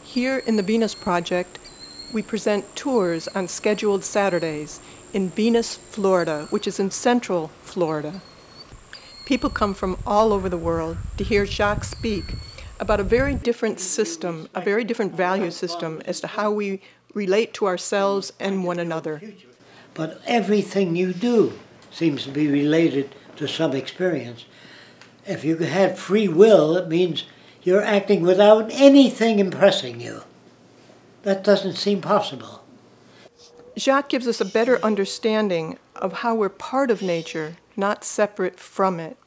Here in the Venus Project, we present tours on scheduled Saturdays in Venus, Florida, which is in central Florida. People come from all over the world to hear Jacques speak about a very different system, a very different value system as to how we relate to ourselves and one another. But everything you do seems to be related to some experience. If you had free will, it means you're acting without anything impressing you. That doesn't seem possible. Jacques gives us a better understanding of how we're part of nature, not separate from it.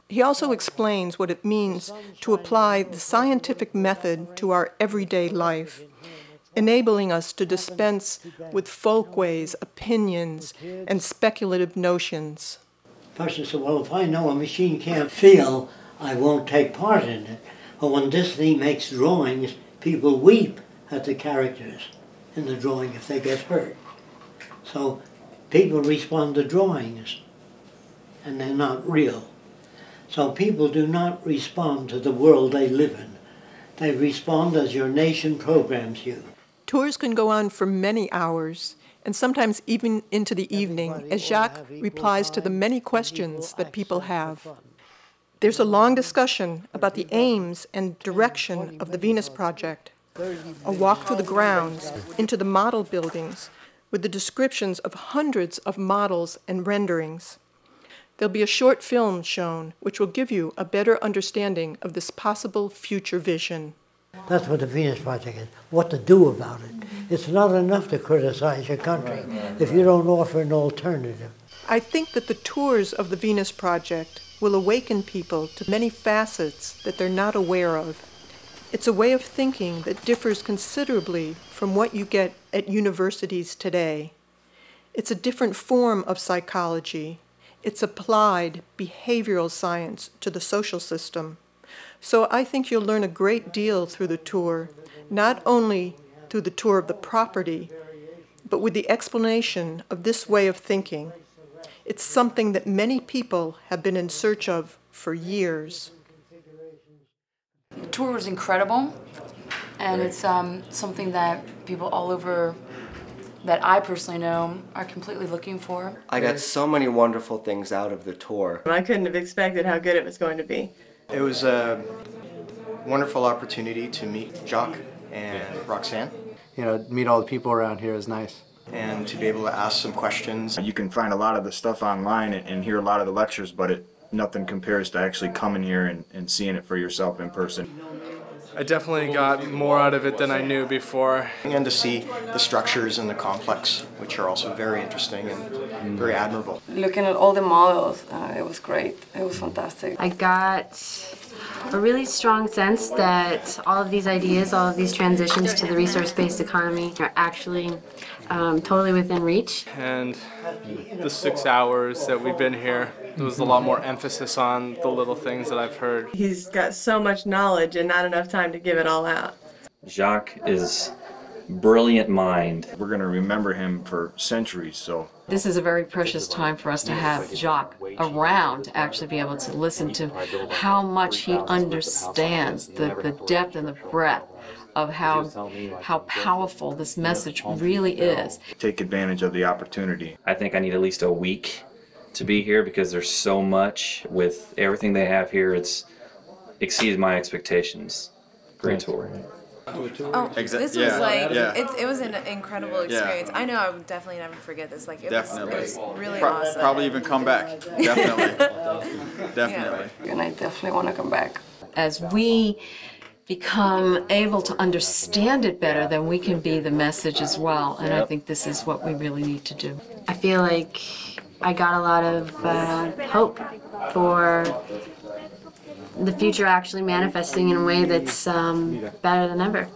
He also explains what it means to apply the scientific method to our everyday life, enabling us to dispense with folkways, opinions, and speculative notions. The person said, well, if I know a machine can't feel, I won't take part in it. But when Disney makes drawings, people weep at the characters in the drawing if they get hurt. So people respond to drawings, and they're not real. So people do not respond to the world they live in. They respond as your nation programs you. Tours can go on for many hours, and sometimes even into the evening, as Jacques replies to the many questions that people have. There's a long discussion about the aims and direction of the Venus Project, a walk through the grounds, into the model buildings, with the descriptions of hundreds of models and renderings. There'll be a short film shown, which will give you a better understanding of this possible future vision. That's what the Venus Project is, what to do about it. It's not enough to criticize your country if you don't offer an alternative. I think that the tours of the Venus Project will awaken people to many facets that they're not aware of. It's a way of thinking that differs considerably from what you get at universities today. It's a different form of psychology. It's applied behavioral science to the social system. So I think you'll learn a great deal through the tour, not only through the tour of the property, but with the explanation of this way of thinking. It's something that many people have been in search of for years. The tour was incredible, and it's something that people all over that I personally know are completely looking for. I got so many wonderful things out of the tour. I couldn't have expected how good it was going to be. It was a wonderful opportunity to meet Jacques and Roxanne. You know, meet all the people around here is nice. And to be able to ask some questions. You can find a lot of the stuff online and hear a lot of the lectures, but nothing compares to actually coming here and seeing it for yourself in person. I definitely got more out of it than I knew before. And to see the structures in the complex, which are also very interesting and very admirable. Looking at all the models, it was great. It was fantastic. I got a really strong sense that all of these ideas, all of these transitions to the resource-based economy are actually totally within reach. And the 6 hours that we've been here, there was a lot more emphasis on the little things that I've heard. He's got so much knowledge and not enough time to give it all out. Jacques is brilliant mind. We're going to remember him for centuries, so. This is a very precious time for us to have Jacques around to actually be able to listen to how much he understands the depth and the breadth of how powerful this message really is. Take advantage of the opportunity. I think I need at least a week to be here because there's so much with everything they have here. It's exceeded my expectations. Great tour. Oh, this was it was an incredible experience. Yeah. I know I would definitely never forget this. Like it was really awesome. Probably even come back. Definitely. Definitely. Yeah. And I definitely want to come back. As we become able to understand it better, then we can be the message as well. And I think this is what we really need to do. I feel like I got a lot of hope for the future actually manifesting in a way that's better than ever.